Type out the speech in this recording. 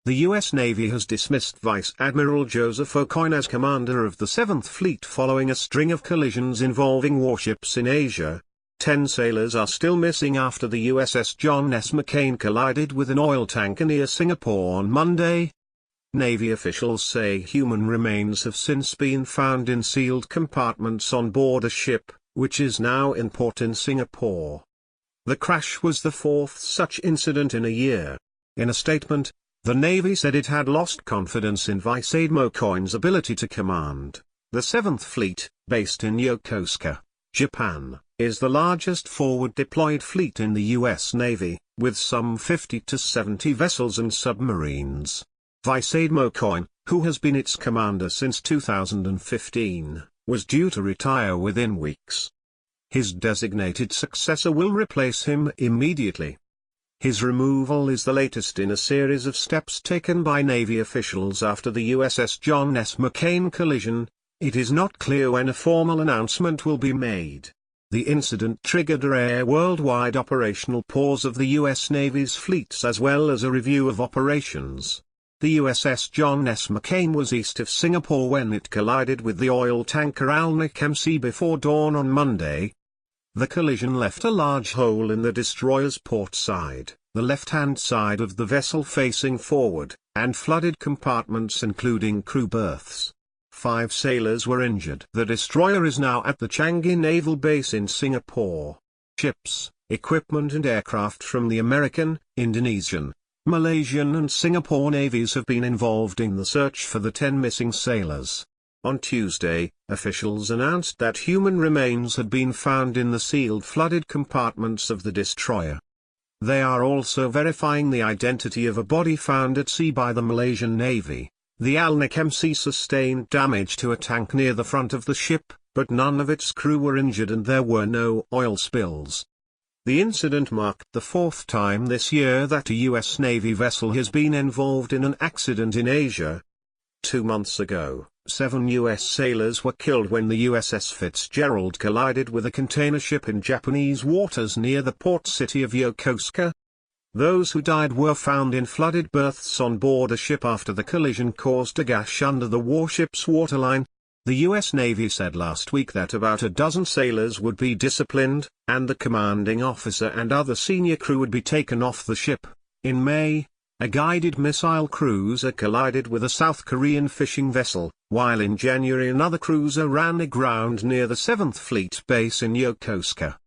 The U.S. Navy has dismissed Vice Admiral Joseph Aucoin as commander of the 7th Fleet following a string of collisions involving warships in Asia. 10 sailors are still missing after the USS John S. McCain collided with an oil tanker near Singapore on Monday. Navy officials say human remains have since been found in sealed compartments on board a ship, which is now in port in Singapore. The crash was the 4th such incident in a year. In a statement, the Navy said it had lost confidence in Vice Admiral Aucoin's ability to command. The 7th Fleet, based in Yokosuka, Japan, is the largest forward-deployed fleet in the U.S. Navy, with some 50 to 70 vessels and submarines. Vice Admiral Aucoin, who has been its commander since 2015, was due to retire within weeks. His designated successor will replace him immediately. His removal is the latest in a series of steps taken by Navy officials after the USS John S. McCain collision. It is not clear when a formal announcement will be made. The incident triggered a rare worldwide operational pause of the U.S. Navy's fleets as well as a review of operations. The USS John S. McCain was east of Singapore when it collided with the oil tanker McCain before dawn on Monday. The collision left a large hole in the destroyer's port side, the left-hand side of the vessel facing forward, and flooded compartments including crew berths. 5 sailors were injured. The destroyer is now at the Changi Naval Base in Singapore. Ships, equipment and aircraft from the American, Indonesian, Malaysian and Singapore navies have been involved in the search for the 10 missing sailors. On Tuesday, officials announced that human remains had been found in the sealed flooded compartments of the destroyer. They are also verifying the identity of a body found at sea by the Malaysian Navy. The McCain sustained damage to a tank near the front of the ship, but none of its crew were injured and there were no oil spills. The incident marked the 4th time this year that a U.S. Navy vessel has been involved in an accident in Asia. 2 months ago, 7 U.S. sailors were killed when the USS Fitzgerald collided with a container ship in Japanese waters near the port city of Yokosuka. Those who died were found in flooded berths on board a ship after the collision caused a gash under the warship's waterline. The U.S. Navy said last week that about a dozen sailors would be disciplined, and the commanding officer and other senior crew would be taken off the ship. In May, a guided missile cruiser collided with a South Korean fishing vessel, while in January another cruiser ran aground near the 7th Fleet base in Yokosuka.